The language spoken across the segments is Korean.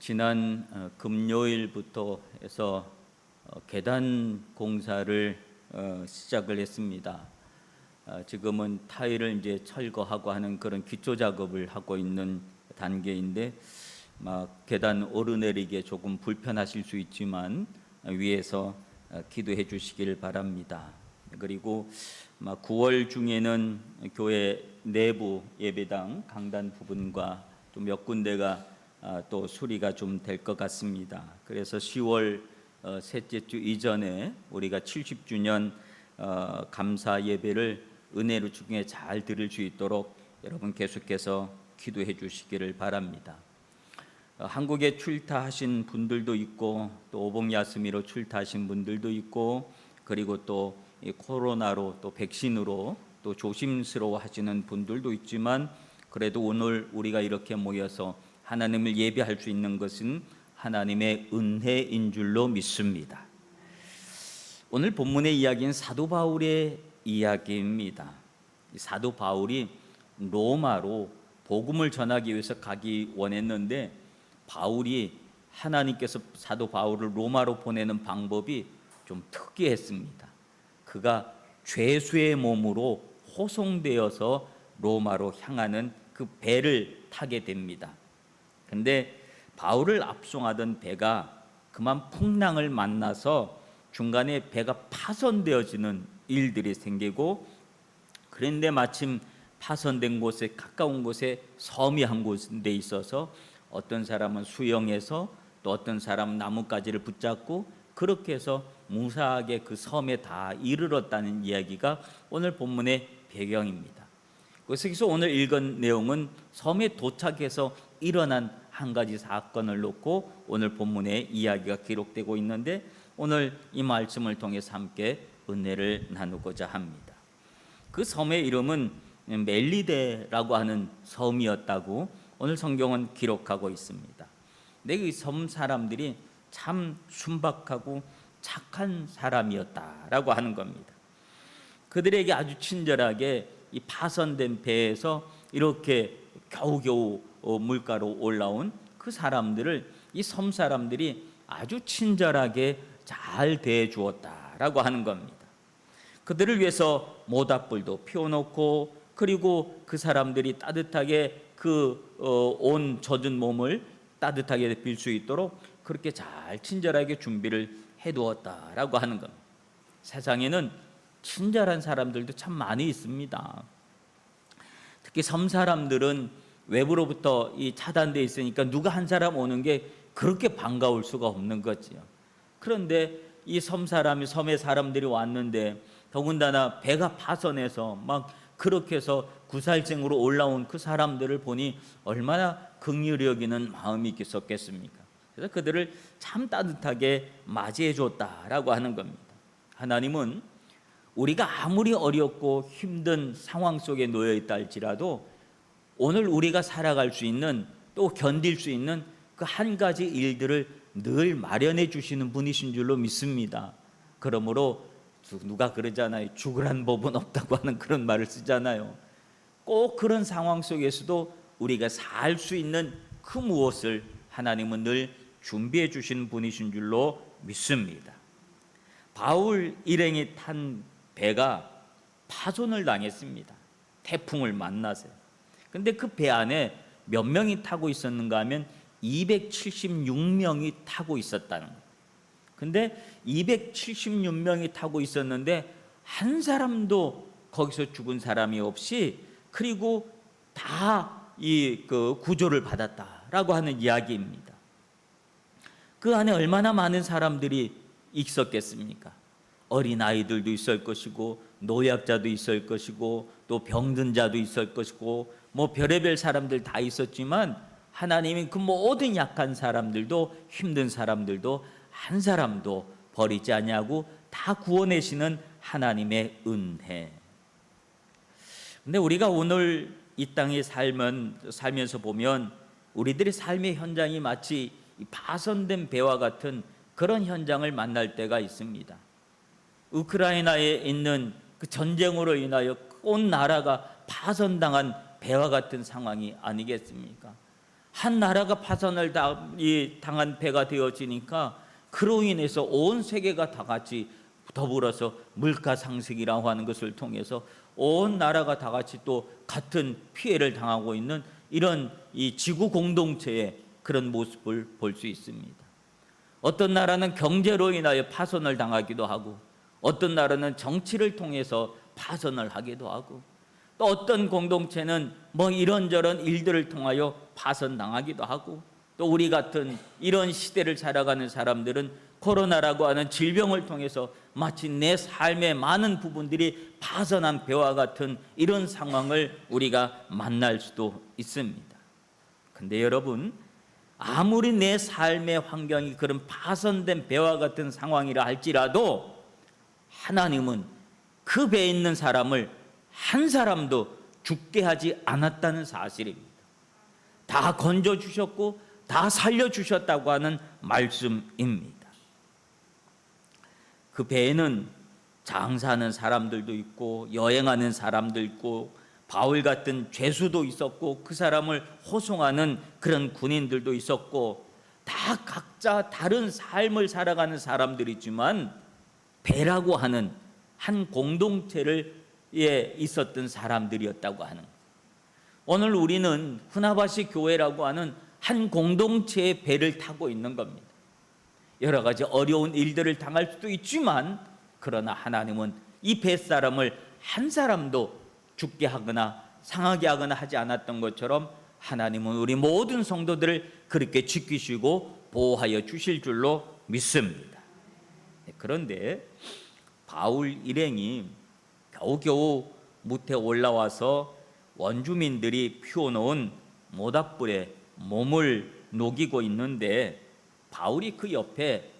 지난 금요일부터 해서 계단 공사를 시작을 했습니다. 지금은 타일을 이제 철거하고 하는 그런 기초 작업을 하고 있는 단계인데 계단 오르내리기에 조금 불편하실 수 있지만 위에서 기도해 주시기를 바랍니다. 그리고 9월 중에는 교회 내부 예배당 강단 부분과 또 몇 군데가 또 수리가 좀 될 것 같습니다. 그래서 10월 셋째 주 이전에 우리가 70주년 감사 예배를 은혜로 중에 잘 드릴 수 있도록 여러분 계속해서 기도해 주시기를 바랍니다. 한국에 출타하신 분들도 있고 또 오봉야스미로 출타하신 분들도 있고 그리고 또 코로나로 또 백신으로 또 조심스러워 하시는 분들도 있지만 그래도 오늘 우리가 이렇게 모여서 하나님을 예배할 수 있는 것은 하나님의 은혜인 줄로 믿습니다. 오늘 본문의 이야기는 사도 바울의 이야기입니다. 사도 바울이 로마로 복음을 전하기 위해서 가기 원했는데 바울이 하나님께서 사도 바울을 로마로 보내는 방법이 좀 특이했습니다. 그가 죄수의 몸으로 호송되어서 로마로 향하는 그 배를 타게 됩니다. 근데 바울을 압송하던 배가 그만 풍랑을 만나서 중간에 배가 파손되어지는 일들이 생기고 그런데 마침 파손된 곳에 가까운 곳에 섬이 한 곳에 있어서 어떤 사람은 수영해서 또 어떤 사람은 나뭇가지를 붙잡고 그렇게 해서 무사하게 그 섬에 다 이르렀다는 이야기가 오늘 본문의 배경입니다. 그래서 오늘 읽은 내용은 섬에 도착해서 일어난 한 가지 사건을 놓고 오늘 본문의 이야기가 기록되고 있는데 오늘 이 말씀을 통해서 함께 은혜를 나누고자 합니다. 그 섬의 이름은 멜리데라고 하는 섬이었다고 오늘 성경은 기록하고 있습니다. 근데 그 섬 사람들이 참 순박하고 착한 사람이었다라고 하는 겁니다. 그들에게 아주 친절하게 이 파손된 배에서 이렇게 겨우겨우 물가로 올라온 그 사람들을 이 섬 사람들이 아주 친절하게 잘 대해 주었다라고 하는 겁니다. 그들을 위해서 모닥불도 피워놓고 그리고 그 사람들이 따뜻하게 온 젖은 몸을 따뜻하게 빌 수 있도록 그렇게 잘 친절하게 준비를 해두었다라고 하는 겁니다. 세상에는 친절한 사람들도 참 많이 있습니다. 특히 섬 사람들은 외부로부터 차단되어 있으니까 누가 한 사람 오는 게 그렇게 반가울 수가 없는 거지요. 그런데 이 섬의 사람들이 왔는데 더군다나 배가 파손해서 그렇게 해서 구살생으로 올라온 그 사람들을 보니 얼마나 긍휼히 여기는 마음이 있었겠습니까? 그래서 그들을 참 따뜻하게 맞이해 줬다라고 하는 겁니다. 하나님은 우리가 아무리 어렵고 힘든 상황 속에 놓여 있다 할지라도 오늘 우리가 살아갈 수 있는 또 견딜 수 있는 그 한 가지 일들을 늘 마련해 주시는 분이신 줄로 믿습니다. 그러므로 누가 그러잖아요. 죽으란 법은 없다고 하는 그런 말을 쓰잖아요. 꼭 그런 상황 속에서도 우리가 살 수 있는 그 무엇을 하나님은 늘 준비해 주시는 분이신 줄로 믿습니다. 바울 일행이 탄 배가 파손을 당했습니다. 태풍을 만나서요. 근데 그 배 안에 몇 명이 타고 있었는가 하면 276명이 타고 있었다는 거예요. 근데 276명이 타고 있었는데 한 사람도 거기서 죽은 사람이 없이 그리고 다 구조를 받았다라고 하는 이야기입니다. 그 안에 얼마나 많은 사람들이 있었겠습니까? 어린아이들도 있을 것이고 노약자도 있을 것이고 또 병든 자도 있을 것이고 별의별 사람들 다 있었지만 하나님이 그 모든 약한 사람들도 힘든 사람들도 한 사람도 버리지 아니하고 다 구원하시는 하나님의 은혜. 근데 우리가 오늘 이 땅에 살면서 보면 우리들의 삶의 현장이 마치 파손된 배와 같은 그런 현장을 만날 때가 있습니다. 우크라이나에 있는 그 전쟁으로 인하여 온 나라가 파손당한 배와 같은 상황이 아니겠습니까? 한 나라가 파산을 당한 배가 되어지니까 그로 인해서 온 세계가 다 같이 더불어서 물가 상승이라고 하는 것을 통해서 온 나라가 다 같이 또 같은 피해를 당하고 있는 이런 이 지구 공동체의 그런 모습을 볼 수 있습니다. 어떤 나라는 경제로 인하여 파손을 당하기도 하고, 어떤 나라는 정치를 통해서 파손을 하기도 하고, 또 어떤 공동체는 뭐 이런저런 일들을 통하여 파손당하기도 하고, 또 우리 같은 이런 시대를 살아가는 사람들은 코로나라고 하는 질병을 통해서 마치 내 삶의 많은 부분들이 파손한 배와 같은 이런 상황을 우리가 만날 수도 있습니다. 근데 여러분, 아무리 내 삶의 환경이 그런 파손된 배와 같은 상황이라 할지라도 하나님은 그 배에 있는 사람을 한 사람도 죽게 하지 않았다는 사실입니다. 다 건져주셨고 다 살려주셨다고 하는 말씀입니다. 그 배에는 장사하는 사람들도 있고 여행하는 사람도 있고 바울 같은 죄수도 있었고 그 사람을 호송하는 그런 군인들도 있었고 다 각자 다른 삶을 살아가는 사람들이지만 배라고 하는 한 공동체를 있었던 사람들이었다고 하는 거예요. 오늘 우리는 후나바시 교회라고 하는 한 공동체의 배를 타고 있는 겁니다. 여러 가지 어려운 일들을 당할 수도 있지만 그러나 하나님은 이 뱃사람을 한 사람도 죽게 하거나 상하게 하거나 하지 않았던 것처럼 하나님은 우리 모든 성도들을 그렇게 지키시고 보호하여 주실 줄로 믿습니다. 그런데 바울 일행이 겨우겨우 무태 올라와서 원주민들이 피워놓은 모닥불에 몸을 녹이고 있는데 바울이 그 옆에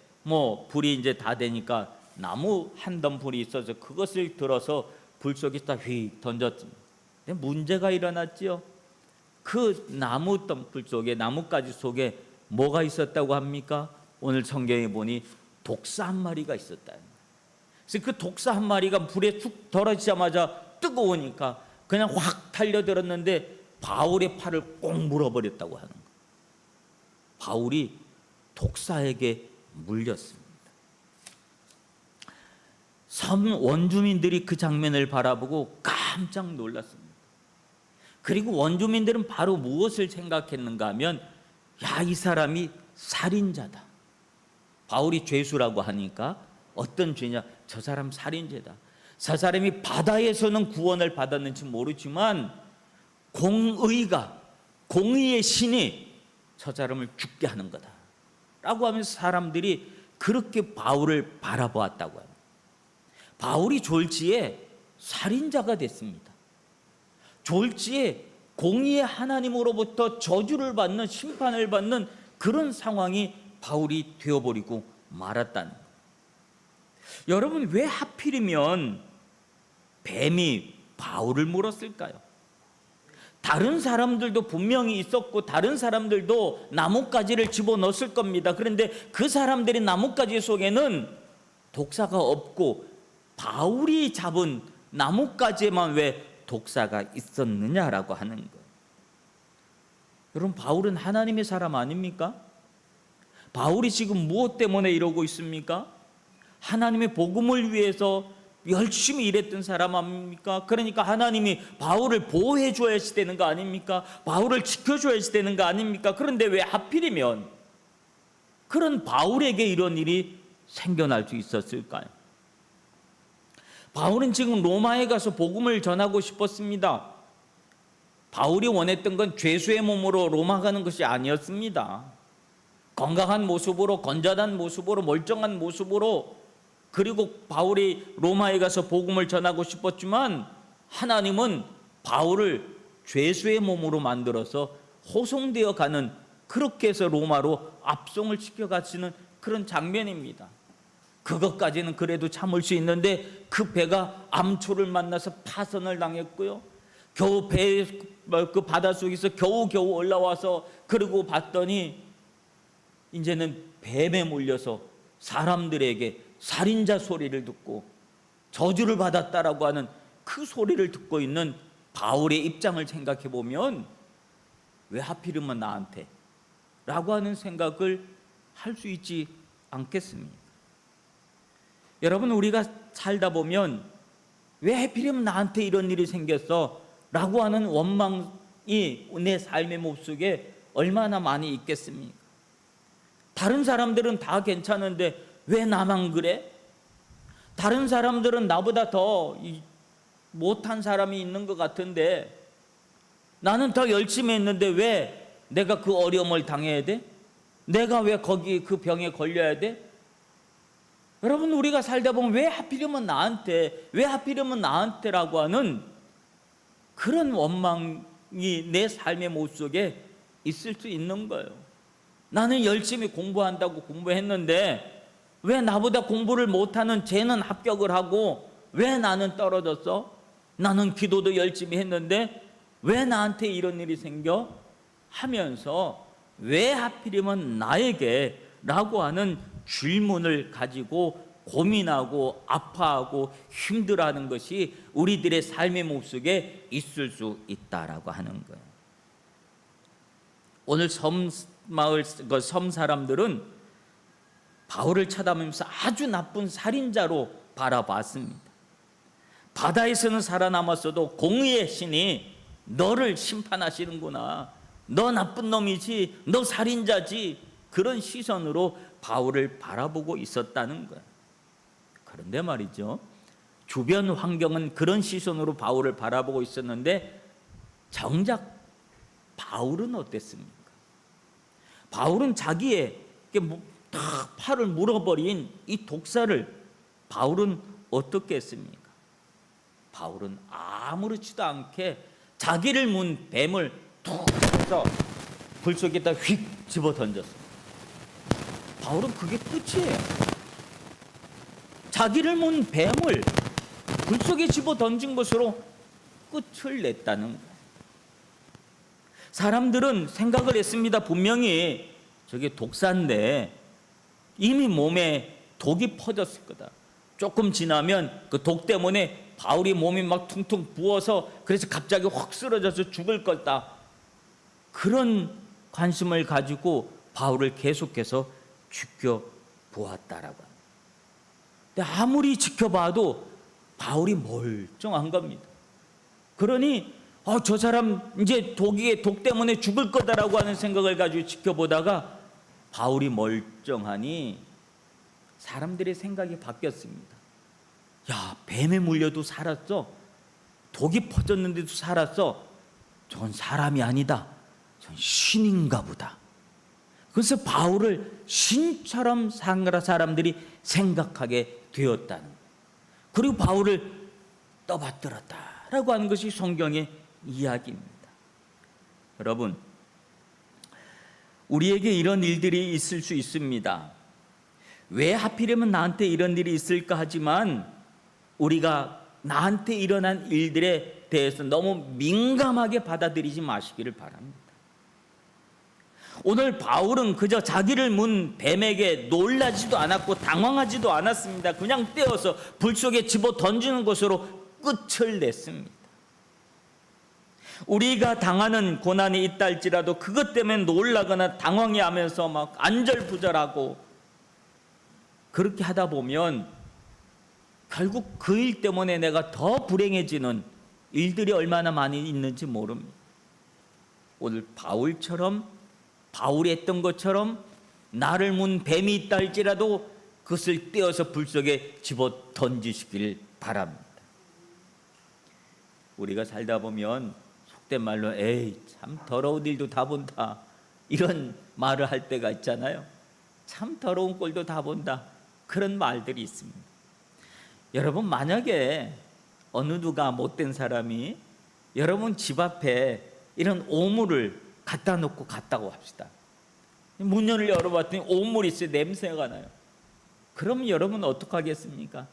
불이 이제 다 되니까 나무 한 덤 불이 있어서 그것을 들어서 불 속에다 휙 던졌습니다. 문제가 일어났지요. 그 나무 덤불 속에 나뭇가지 속에 뭐가 있었다고 합니까? 오늘 성경에 보니 독사 한 마리가 있었다. 그래서 그 독사 한 마리가 불에 툭 떨어지자마자 뜨거우니까 그냥 확 달려들었는데 바울의 팔을 꼭 물어버렸다고 하는 거예요. 바울이 독사에게 물렸습니다. 섬 원주민들이 그 장면을 바라보고 깜짝 놀랐습니다. 그리고 원주민들은 바로 무엇을 생각했는가 하면 이 사람이 살인자다. 바울이 죄수라고 하니까 어떤 죄냐? 저 사람 살인죄다. 저 사람이 바다에서는 구원을 받았는지 모르지만 공의의 신이 저 사람을 죽게 하는 거다 라고 하면서 사람들이 그렇게 바울을 바라보았다고 합니다. 바울이 졸지에 살인자가 됐습니다. 졸지에 공의의 하나님으로부터 저주를 받는 심판을 받는 그런 상황이 바울이 되어버리고 말았다는 거예요. 여러분, 왜 하필이면 뱀이 바울을 물었을까요? 다른 사람들도 분명히 있었고 다른 사람들도 나뭇가지를 집어넣었을 겁니다. 그런데 그 사람들의 나뭇가지 속에는 독사가 없고 바울이 잡은 나뭇가지에만 왜 독사가 있었느냐라고 하는 거예요. 여러분, 바울은 하나님의 사람 아닙니까? 바울이 지금 무엇 때문에 이러고 있습니까? 하나님의 복음을 위해서 열심히 일했던 사람 아닙니까? 그러니까 하나님이 바울을 보호해 줘야 되는 거 아닙니까? 바울을 지켜줘야 되는 거 아닙니까? 그런데 왜 하필이면 그런 바울에게 이런 일이 생겨날 수 있었을까요? 바울은 지금 로마에 가서 복음을 전하고 싶었습니다. 바울이 원했던 건 죄수의 몸으로 로마 가는 것이 아니었습니다. 건강한 모습으로, 건전한 모습으로, 멀쩡한 모습으로, 그리고 바울이 로마에 가서 복음을 전하고 싶었지만 하나님은 바울을 죄수의 몸으로 만들어서 호송되어 가는, 그렇게 해서 로마로 압송을 시켜가시는 그런 장면입니다. 그것까지는 그래도 참을 수 있는데 그 배가 암초를 만나서 파선을 당했고요. 겨우 그 바닷속에서 겨우겨우 올라와서 그러고 봤더니 이제는 뱀에 물려서 사람들에게 살인자 소리를 듣고 저주를 받았다라고 하는 그 소리를 듣고 있는 바울의 입장을 생각해 보면 왜 하필이면 나한테? 라고 하는 생각을 할 수 있지 않겠습니까? 여러분, 우리가 살다 보면 왜 하필이면 나한테 이런 일이 생겼어? 라고 하는 원망이 내 삶의 몹속에 얼마나 많이 있겠습니까? 다른 사람들은 다 괜찮은데 왜 나만 그래? 다른 사람들은 나보다 더 못한 사람이 있는 것 같은데 나는 더 열심히 했는데 왜 내가 그 어려움을 당해야 돼? 내가 왜 거기 그 병에 걸려야 돼? 여러분, 우리가 살다 보면 왜 하필이면 나한테, 왜 하필이면 나한테라고 하는 그런 원망이 내 삶의 모습 속에 있을 수 있는 거예요. 나는 열심히 공부한다고 공부했는데 왜 나보다 공부를 못하는 쟤는 합격을 하고 왜 나는 떨어졌어? 나는 기도도 열심히 했는데 왜 나한테 이런 일이 생겨? 하면서 왜 하필이면 나에게? 라고 하는 질문을 가지고 고민하고 아파하고 힘들어하는 것이 우리들의 삶의 모습에 있을 수 있다라고 하는 거예요. 오늘 섬 사람들은 바울을 쳐다보면서 아주 나쁜 살인자로 바라봤습니다. 바다에서는 살아남았어도 공의의 신이 너를 심판하시는구나, 너 나쁜 놈이지, 너 살인자지, 그런 시선으로 바울을 바라보고 있었다는 거예요. 그런데 말이죠, 주변 환경은 그런 시선으로 바울을 바라보고 있었는데 정작 바울은 어땠습니까? 바울은 자기의 딱 팔을 물어버린 이 독사를 바울은 어떻게 했습니까? 바울은 아무렇지도 않게 자기를 문 뱀을 툭 해서 불 속에다 휙 집어 던졌어요. 바울은 그게 끝이에요. 자기를 문 뱀을 불 속에 집어 던진 것으로 끝을 냈다는 거예요. 사람들은 생각을 했습니다. 분명히 저게 독사인데 이미 몸에 독이 퍼졌을 거다. 조금 지나면 그 독 때문에 바울이 몸이 막 퉁퉁 부어서 그래서 갑자기 확 쓰러져서 죽을 거다. 그런 관심을 가지고 바울을 계속해서 지켜보았다라고 합니다. 근데 아무리 지켜봐도 바울이 멀쩡한 겁니다. 그러니 저 사람 이제 독 때문에 죽을 거다라고 하는 생각을 가지고 지켜보다가 바울이 멀쩡하니 사람들의 생각이 바뀌었습니다. 야, 뱀에 물려도 살았어. 독이 퍼졌는데도 살았어. 전 사람이 아니다. 전 신인가 보다. 그래서 바울을 신처럼 사람들이 생각하게 되었다는 거예요. 그리고 바울을 떠받들었다라고 하는 것이 성경의 이야기입니다. 여러분, 우리에게 이런 일들이 있을 수 있습니다. 왜 하필이면 나한테 이런 일이 있을까 하지만 우리가 나한테 일어난 일들에 대해서 너무 민감하게 받아들이지 마시기를 바랍니다. 오늘 바울은 그저 자기를 문 뱀에게 놀라지도 않았고 당황하지도 않았습니다. 그냥 떼어서 불 속에 집어 던지는 것으로 끝을 냈습니다. 우리가 당하는 고난이 있다 할지라도 그것 때문에 놀라거나 당황해하면서 막 안절부절하고 그렇게 하다 보면 결국 그 일 때문에 내가 더 불행해지는 일들이 얼마나 많이 있는지 모릅니다. 오늘 바울이 했던 것처럼 나를 문 뱀이 있다 할지라도 그것을 떼어서 불 속에 집어 던지시길 바랍니다. 우리가 살다 보면 속된 말로 에이 참 더러운 일도 다 본다, 이런 말을 할 때가 있잖아요. 참 더러운 꼴도 다 본다, 그런 말들이 있습니다. 여러분, 만약에 어느 누가 못된 사람이 여러분 집 앞에 이런 오물을 갖다 놓고 갔다고 합시다. 문을 열어봤더니 오물이 있어요. 냄새가 나요. 그럼 여러분 어떡하겠습니까?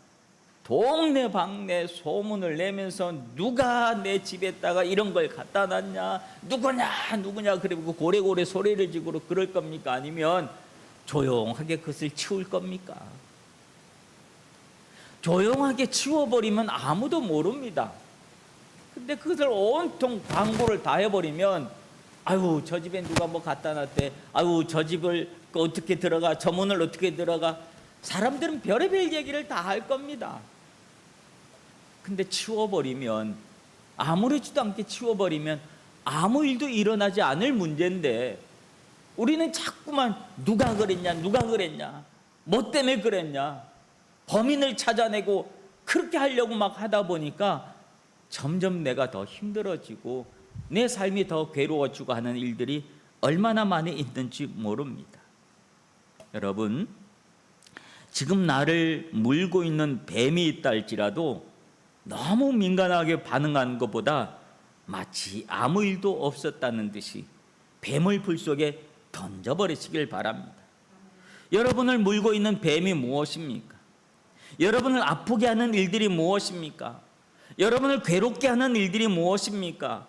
동네 방네 소문을 내면서 누가 내 집에다가 이런 걸 갖다 놨냐, 누구냐 그리고 고래고래 소리를 지르고 그럴 겁니까? 아니면 조용하게 그것을 치울 겁니까? 조용하게 치워버리면 아무도 모릅니다. 근데 그것을 온통 광고를 다 해버리면 아유 저 집에 누가 뭐 갖다 놨대, 아유 저 집을 어떻게 들어가, 저 문을 어떻게 들어가. 사람들은 별의별 얘기를 다 할 겁니다. 근데 치워버리면, 아무렇지도 않게 치워버리면 아무 일도 일어나지 않을 문제인데, 우리는 자꾸만 누가 그랬냐, 누가 그랬냐, 뭐 때문에 그랬냐, 범인을 찾아내고 그렇게 하려고 막 하다 보니까 점점 내가 더 힘들어지고 내 삶이 더 괴로워지고 하는 일들이 얼마나 많이 있는지 모릅니다. 여러분, 지금 나를 물고 있는 뱀이 있다 할지라도 너무 민감하게 반응하는 것보다 마치 아무 일도 없었다는 듯이 뱀을 불 속에 던져버리시길 바랍니다. 여러분을 물고 있는 뱀이 무엇입니까? 여러분을 아프게 하는 일들이 무엇입니까? 여러분을 괴롭게 하는 일들이 무엇입니까?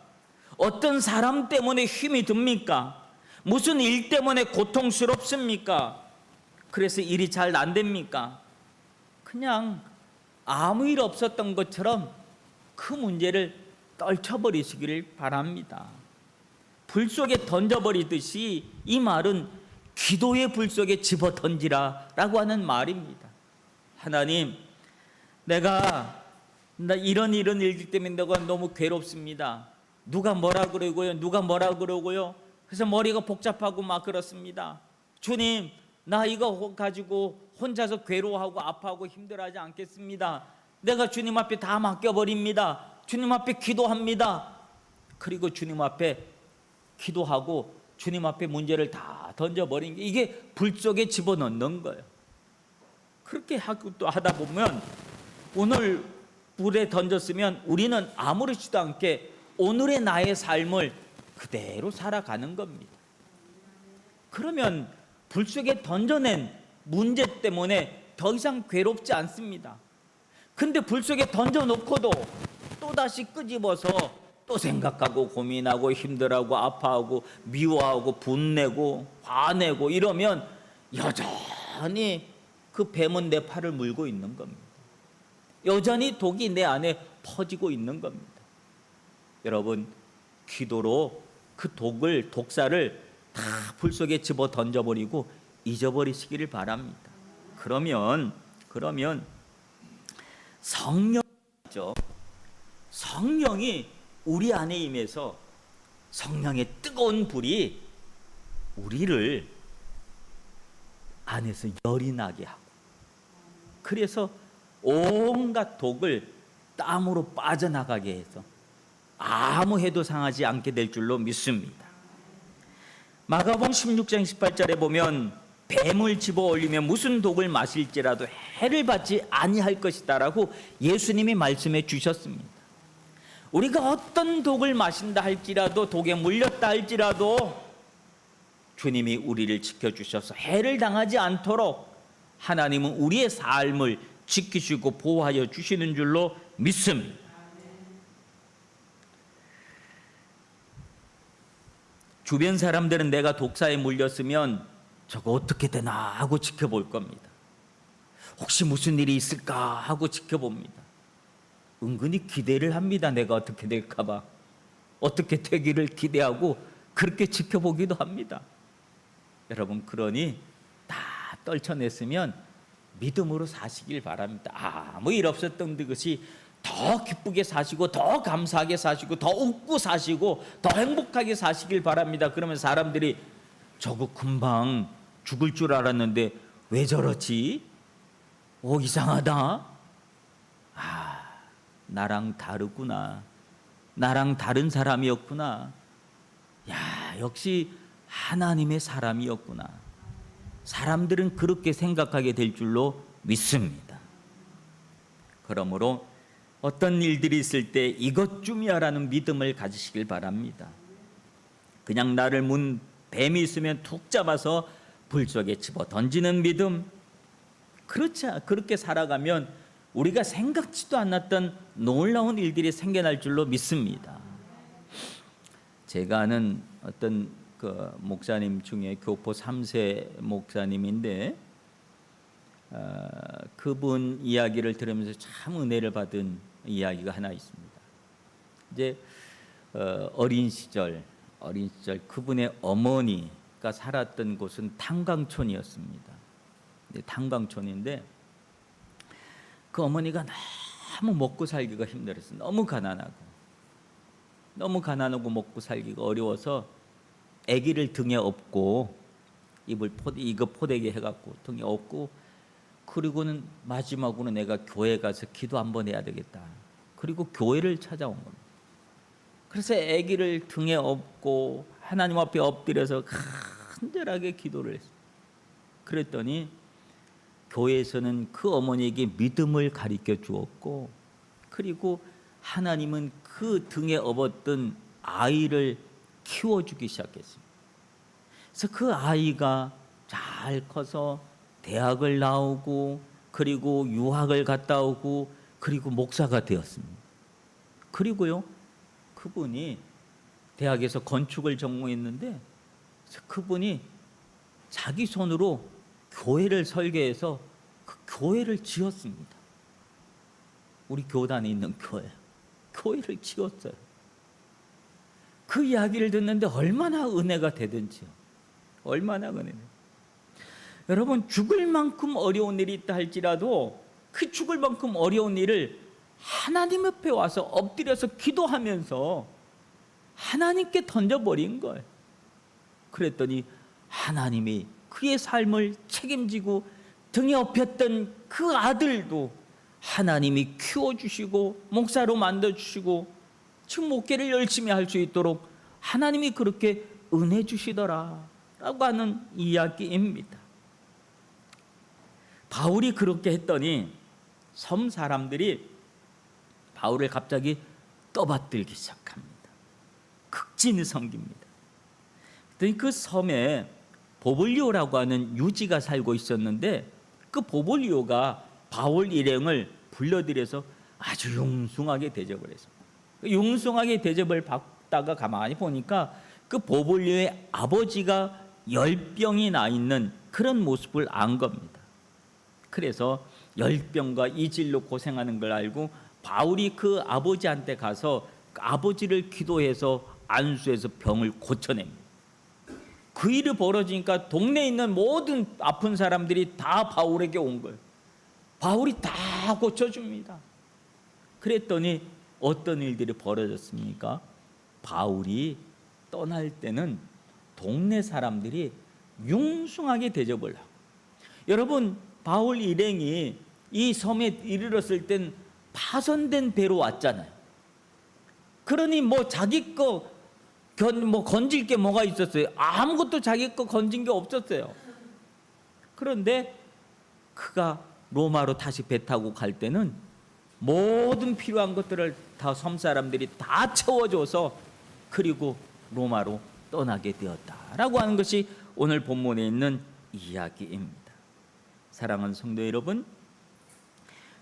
어떤 사람 때문에 힘이 듭니까? 무슨 일 때문에 고통스럽습니까? 그래서 일이 잘 안 됩니까? 그냥 아무 일 없었던 것처럼 그 문제를 떨쳐버리시기를 바랍니다. 불 속에 던져버리듯이 이 말은 기도의 불 속에 집어 던지라 라고 하는 말입니다. 하나님, 나 이런 일들 때문에 내가 너무 괴롭습니다. 누가 뭐라 그러고요, 누가 뭐라 그러고요. 그래서 머리가 복잡하고 막 그렇습니다. 주님, 나 이거 가지고 혼자서 괴로워하고 아파하고 힘들어하지 않겠습니다. 내가 주님 앞에 다 맡겨버립니다. 주님 앞에 기도합니다. 그리고 주님 앞에 기도하고 주님 앞에 문제를 다 던져버린 게, 이게 불 속에 집어넣는 거예요. 그렇게 하다 보면, 오늘 불에 던졌으면 우리는 아무렇지도 않게 오늘의 나의 삶을 그대로 살아가는 겁니다. 그러면 불 속에 던져낸 문제 때문에 더 이상 괴롭지 않습니다. 근데 불 속에 던져놓고도 또다시 끄집어서 또 생각하고 고민하고 힘들어하고 아파하고 미워하고 분내고 화내고 이러면 여전히 그 뱀은 내 팔을 물고 있는 겁니다. 여전히 독이 내 안에 퍼지고 있는 겁니다. 여러분, 기도로 그 독사를 다 불 속에 집어 던져버리고 잊어버리시기를 바랍니다. 그러면 성령이죠. 성령이 우리 안에 임해서 성령의 뜨거운 불이 우리를 안에서 열이 나게 하고, 그래서 온갖 독을 땀으로 빠져나가게 해서 아무 해도 상하지 않게 될 줄로 믿습니다. 마가복음 16장 18절에 보면 뱀을 집어 올리면 무슨 독을 마실지라도 해를 받지 아니할 것이다라고 예수님이 말씀해 주셨습니다. 우리가 어떤 독을 마신다 할지라도, 독에 물렸다 할지라도 주님이 우리를 지켜주셔서 해를 당하지 않도록 하나님은 우리의 삶을 지키시고 보호하여 주시는 줄로 믿습니다. 주변 사람들은 내가 독사에 물렸으면 저거 어떻게 되나 하고 지켜볼 겁니다. 혹시 무슨 일이 있을까 하고 지켜봅니다. 은근히 기대를 합니다. 내가 어떻게 될까 봐. 어떻게 되기를 기대하고 그렇게 지켜보기도 합니다. 여러분, 그러니 다 떨쳐냈으면 믿음으로 사시길 바랍니다. 아무 일 없었던 것이 더 기쁘게 사시고 더 감사하게 사시고 더 웃고 사시고 더 행복하게 사시길 바랍니다. 그러면 사람들이 저거 금방 죽을 줄 알았는데 왜 저렇지? 이상하다. 나랑 다르구나. 나랑 다른 사람이었구나. 역시 하나님의 사람이었구나. 사람들은 그렇게 생각하게 될 줄로 믿습니다. 그러므로 어떤 일들이 있을 때 이것쯤이야라는 믿음을 가지시길 바랍니다. 그냥 나를 문 뱀이 있으면 툭 잡아서 불 속에 집어 던지는 믿음, 그렇게 살아가면 우리가 생각지도 않았던 놀라운 일들이 생겨날 줄로 믿습니다. 제가 아는 어떤 그 목사님 중에 교포 3세 목사님인데, 그분 이야기를 들으면서 참 은혜를 받은 이야기가 하나 있습니다. 이제 어린 시절 어린 시절 그분의 어머니가 살았던 곳은 탄광촌이었습니다. 탄광촌인데 그 어머니가 너무 먹고 살기가 힘들었어요. 너무 가난하고 먹고 살기가 어려워서 아기를 등에 업고 이거 포대기 해갖고 등에 업고, 그리고는 마지막으로 내가 교회 가서 기도 한번 해야 되겠다. 그리고 교회를 찾아온 겁니다. 그래서 아기를 등에 업고 하나님 앞에 엎드려서 간절하게 기도를 했어요. 그랬더니 교회에서는 그 어머니에게 믿음을 가르쳐 주었고, 그리고 하나님은 그 등에 업었던 아이를 키워주기 시작했습니다. 그래서 그 아이가 잘 커서 대학을 나오고, 그리고 유학을 갔다 오고, 그리고 목사가 되었습니다. 그리고요, 그분이 대학에서 건축을 전공했는데 그분이 자기 손으로 교회를 설계해서 그 교회를 지었습니다. 우리 교단에 있는 교회를 지었어요. 그 이야기를 듣는데 얼마나 은혜가 되든지요. 얼마나 은혜는. 여러분, 죽을 만큼 어려운 일이 있다 할지라도 그 죽을 만큼 어려운 일을 하나님 옆에 와서 엎드려서 기도하면서 하나님께 던져버린 거예요. 그랬더니 하나님이 그의 삶을 책임지고 등에 업혔던 그 아들도 하나님이 키워주시고 목사로 만들어주시고 지금 목회를 열심히 할 수 있도록 하나님이 그렇게 은혜 주시더라 라고 하는 이야기입니다. 바울이 그렇게 했더니 섬 사람들이 바울을 갑자기 떠받들기 시작합니다. 극진히 섬깁니다. 그랬더니 그 섬에 보블리오라고 하는 유지가 살고 있었는데 그 보블리오가 바울 일행을 불러들여서 아주 융숭하게 대접을 했습니다. 융숭하게 대접을 받다가 가만히 보니까 그 보블리오의 아버지가 열병이 나 있는 그런 모습을 안 겁니다. 그래서 열병과 이질로 고생하는 걸 알고 바울이 그 아버지한테 가서 그 아버지를 기도해서 안수해서 병을 고쳐냅니다. 그 일이 벌어지니까 동네에 있는 모든 아픈 사람들이 다 바울에게 온 거예요. 바울이 다 고쳐줍니다. 그랬더니 어떤 일들이 벌어졌습니까? 바울이 떠날 때는 동네 사람들이 융숭하게 대접을 하고, 여러분, 바울 일행이 이 섬에 이르렀을 땐 파손된 배로 왔잖아요. 그러니 뭐 자기 거 건질 게 뭐가 있었어요? 아무것도 자기 거 건진 게 없었어요. 그런데 그가 로마로 다시 배 타고 갈 때는 모든 필요한 것들을 다 섬 사람들이 다 채워줘서 그리고 로마로 떠나게 되었다라고 하는 것이 오늘 본문에 있는 이야기입니다. 사랑하는 성도 여러분,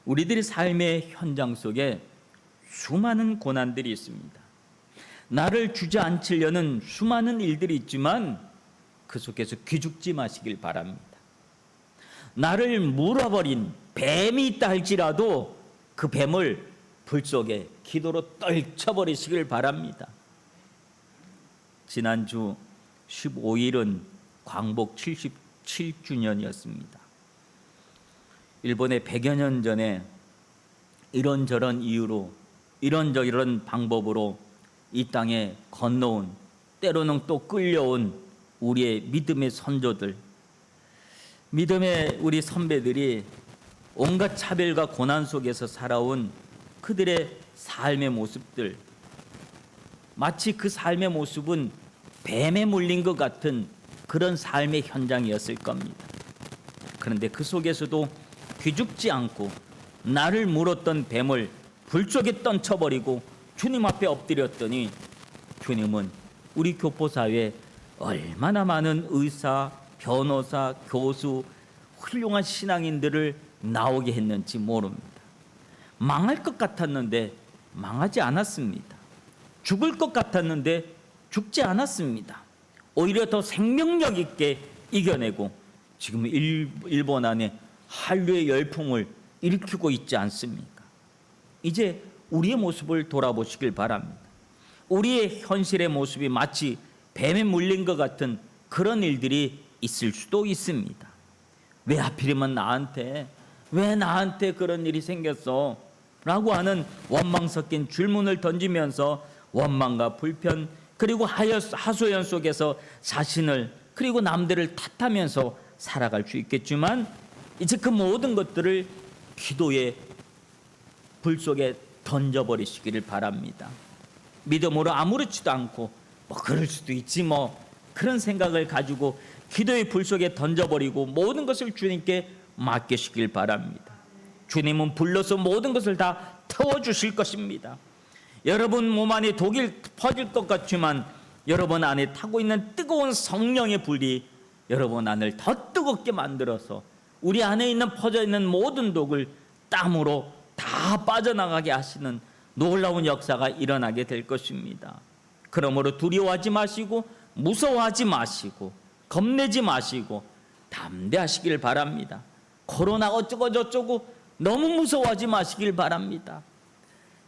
우리들의 삶의 현장 속에 수많은 고난들이 있습니다. 나를 주저앉히려는 수많은 일들이 있지만 그 속에서 기죽지 마시길 바랍니다. 나를 물어버린 뱀이 있다 할지라도 그 뱀을 불 속에 기도로 떨쳐버리시길 바랍니다. 지난주 15일은 광복 77주년이었습니다. 일본에 100여 년 전에 이런저런 이유로 이런저런 방법으로 이 땅에 건너온, 때로는 또 끌려온 우리의 믿음의 선조들, 믿음의 우리 선배들이 온갖 차별과 고난 속에서 살아온 그들의 삶의 모습들, 마치 그 삶의 모습은 뱀에 물린 것 같은 그런 삶의 현장이었을 겁니다. 그런데 그 속에서도 기죽지 않고 나를 물었던 뱀을 불 속에 던쳐버리고 주님 앞에 엎드렸더니 주님은 우리 교포사회에 얼마나 많은 의사, 변호사, 교수, 훌륭한 신앙인들을 나오게 했는지 모릅니다. 망할 것 같았는데 망하지 않았습니다. 죽을 것 같았는데 죽지 않았습니다. 오히려 더 생명력 있게 이겨내고 지금 일본 안에 한류의 열풍을 일으키고 있지 않습니까? 이제 우리의 모습을 돌아보시길 바랍니다. 우리의 현실의 모습이 마치 뱀에 물린 것 같은 그런 일들이 있을 수도 있습니다. 왜 하필이면 나한테, 왜 나한테 그런 일이 생겼어? 라고 하는 원망 섞인 질문을 던지면서 원망과 불편 그리고 하소연 속에서 자신을 그리고 남들을 탓하면서 살아갈 수 있겠지만, 이제 그 모든 것들을 기도의 불 속에 던져버리시기를 바랍니다. 믿음으로 아무렇지도 않고 뭐 그럴 수도 있지 뭐 그런 생각을 가지고 기도의 불 속에 던져버리고 모든 것을 주님께 맡기시길 바랍니다. 주님은 불러서 모든 것을 다 태워주실 것입니다. 여러분 몸 안에 독이 퍼질 것 같지만 여러분 안에 타고 있는 뜨거운 성령의 불이 여러분 안을 더 뜨겁게 만들어서 우리 안에 있는 퍼져 있는 모든 독을 땀으로 다 빠져나가게 하시는 놀라운 역사가 일어나게 될 것입니다. 그러므로 두려워하지 마시고 무서워하지 마시고 겁내지 마시고 담대하시길 바랍니다. 코로나 어쩌고 저쩌고 너무 무서워하지 마시길 바랍니다.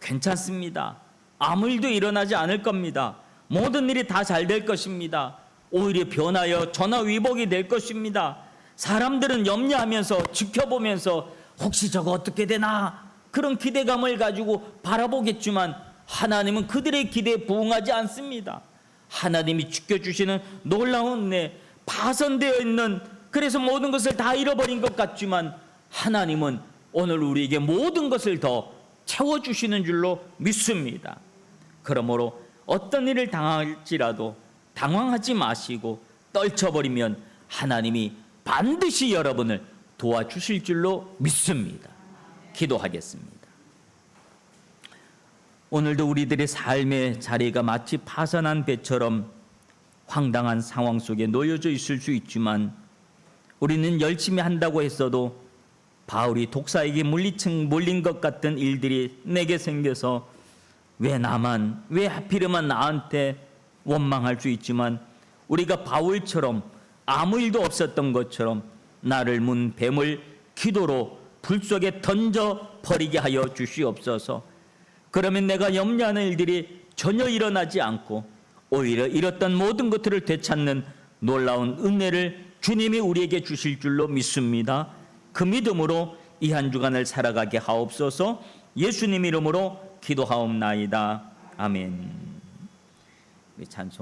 괜찮습니다. 아무 일도 일어나지 않을 겁니다. 모든 일이 다 잘 될 것입니다. 오히려 변하여 전화위복이 될 것입니다. 사람들은 염려하면서 지켜보면서 혹시 저거 어떻게 되나 그런 기대감을 가지고 바라보겠지만 하나님은 그들의 기대에 부응하지 않습니다. 하나님이 지켜주시는 놀라운 은혜, 파손되어 있는, 그래서 모든 것을 다 잃어버린 것 같지만 하나님은 오늘 우리에게 모든 것을 더 채워주시는 줄로 믿습니다. 그러므로 어떤 일을 당할지라도 당황하지 마시고 떨쳐버리면 하나님이 반드시 여러분을 도와주실 줄로 믿습니다. 기도하겠습니다. 오늘도 우리들의 삶의 자리가 마치 파산한 배처럼 황당한 상황 속에 놓여져 있을 수 있지만 우리는 열심히 한다고 했어도 바울이 독사에게 몰린 것 같은 일들이 내게 생겨서 왜 나만, 왜 하필이면 나한테 원망할 수 있지만 우리가 바울처럼 아무 일도 없었던 것처럼 나를 문 뱀을 기도로 불 속에 던져버리게 하여 주시옵소서. 그러면 내가 염려하는 일들이 전혀 일어나지 않고 오히려 잃었던 모든 것들을 되찾는 놀라운 은혜를 주님이 우리에게 주실 줄로 믿습니다. 그 믿음으로 이 한 주간을 살아가게 하옵소서. 예수님 이름으로 기도하옵나이다. 아멘. 찬송